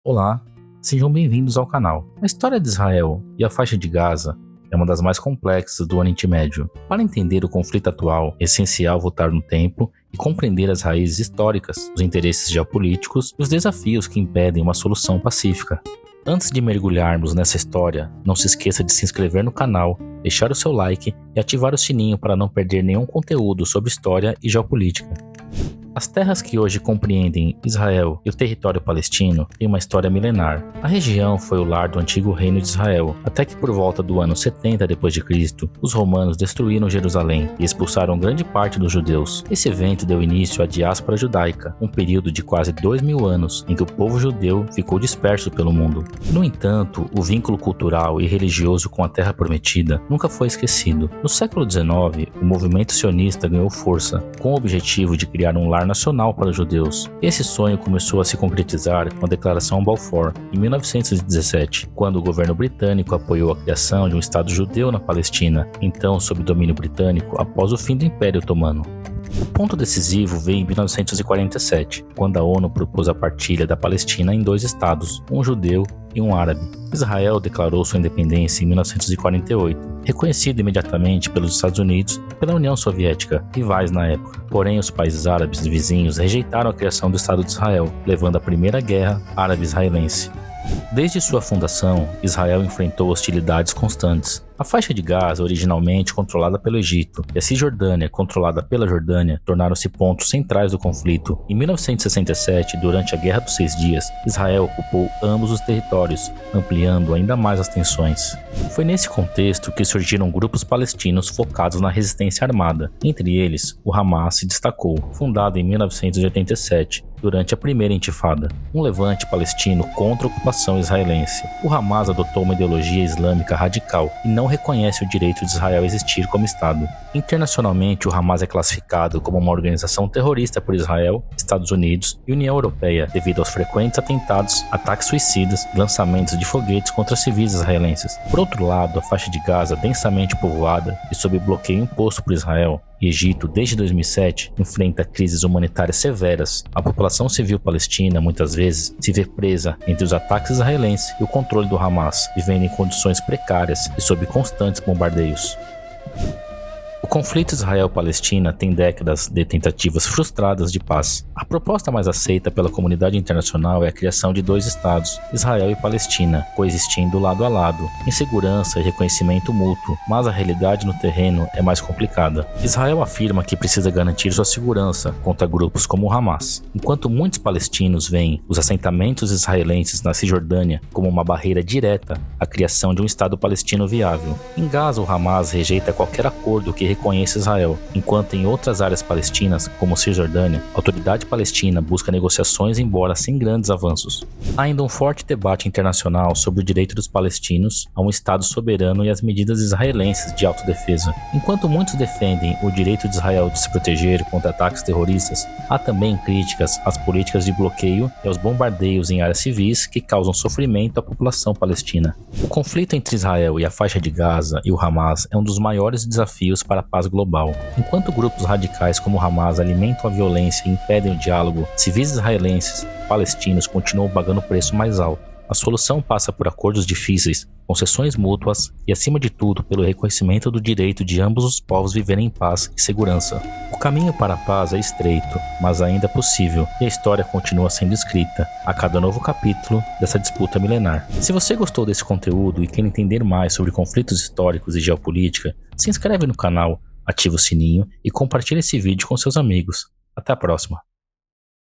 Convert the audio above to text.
Olá, sejam bem-vindos ao canal. A história de Israel e a faixa de Gaza é uma das mais complexas do Oriente Médio. Para entender o conflito atual, é essencial voltar no tempo e compreender as raízes históricas, os interesses geopolíticos e os desafios que impedem uma solução pacífica. Antes de mergulharmos nessa história, não se esqueça de se inscrever no canal, deixar o seu like e ativar o sininho para não perder nenhum conteúdo sobre história e geopolítica. As terras que hoje compreendem Israel e o território palestino têm uma história milenar. A região foi o lar do antigo reino de Israel, até que por volta do ano 70 d.C., os romanos destruíram Jerusalém e expulsaram grande parte dos judeus. Esse evento deu início à diáspora judaica, um período de quase 2000 anos em que o povo judeu ficou disperso pelo mundo. No entanto, o vínculo cultural e religioso com a Terra Prometida nunca foi esquecido. No século XIX, o movimento sionista ganhou força, com o objetivo de criar um lar nacional para os judeus. Esse sonho começou a se concretizar com a Declaração Balfour, em 1917, quando o governo britânico apoiou a criação de um Estado judeu na Palestina, então sob domínio britânico após o fim do Império Otomano. O ponto decisivo veio em 1947, quando a ONU propôs a partilha da Palestina em 2 estados, um judeu e um árabe. Israel declarou sua independência em 1948, reconhecido imediatamente pelos Estados Unidos e pela União Soviética, rivais na época. Porém, os países árabes vizinhos rejeitaram a criação do Estado de Israel, levando à Primeira Guerra Árabe-Israelense. Desde sua fundação, Israel enfrentou hostilidades constantes. A faixa de Gaza, originalmente controlada pelo Egito, e a Cisjordânia, controlada pela Jordânia, tornaram-se pontos centrais do conflito. Em 1967, durante a Guerra dos 6 Dias, Israel ocupou ambos os territórios, ampliando ainda mais as tensões. Foi nesse contexto que surgiram grupos palestinos focados na resistência armada. Entre eles, o Hamas se destacou, fundado em 1987, durante a primeira intifada, um levante palestino contra a ocupação israelense. O Hamas adotou uma ideologia islâmica radical e não reconhece o direito de Israel a existir como Estado. Internacionalmente, o Hamas é classificado como uma organização terrorista por Israel, Estados Unidos e União Europeia devido aos frequentes atentados, ataques suicidas e lançamentos de foguetes contra civis israelenses. Por outro lado, a faixa de Gaza, densamente povoada e sob bloqueio imposto por Israel, e Egito, desde 2007, enfrenta crises humanitárias severas. A população civil palestina, muitas vezes, se vê presa entre os ataques israelenses e o controle do Hamas, vivendo em condições precárias e sob constantes bombardeios. O conflito Israel-Palestina tem décadas de tentativas frustradas de paz. A proposta mais aceita pela comunidade internacional é a criação de 2 estados, Israel e Palestina, coexistindo lado a lado, em segurança e reconhecimento mútuo, mas a realidade no terreno é mais complicada. Israel afirma que precisa garantir sua segurança contra grupos como o Hamas, enquanto muitos palestinos veem os assentamentos israelenses na Cisjordânia como uma barreira direta à criação de um estado palestino viável. Em Gaza, o Hamas rejeita qualquer acordo que reconhece Israel, enquanto em outras áreas palestinas, como Cisjordânia, a autoridade palestina busca negociações embora sem grandes avanços. Há ainda um forte debate internacional sobre o direito dos palestinos a um Estado soberano e as medidas israelenses de autodefesa. Enquanto muitos defendem o direito de Israel de se proteger contra ataques terroristas, há também críticas às políticas de bloqueio e aos bombardeios em áreas civis que causam sofrimento à população palestina. O conflito entre Israel e a faixa de Gaza e o Hamas é um dos maiores desafios para a paz global. Enquanto grupos radicais como o Hamas alimentam a violência e impedem o diálogo, civis israelenses e palestinos continuam pagando o preço mais alto. A solução passa por acordos difíceis, concessões mútuas e, acima de tudo, pelo reconhecimento do direito de ambos os povos viverem em paz e segurança. O caminho para a paz é estreito, mas ainda possível, e a história continua sendo escrita a cada novo capítulo dessa disputa milenar. Se você gostou desse conteúdo e quer entender mais sobre conflitos históricos e geopolítica, se inscreve no canal, ativa o sininho e compartilhe esse vídeo com seus amigos. Até a próxima!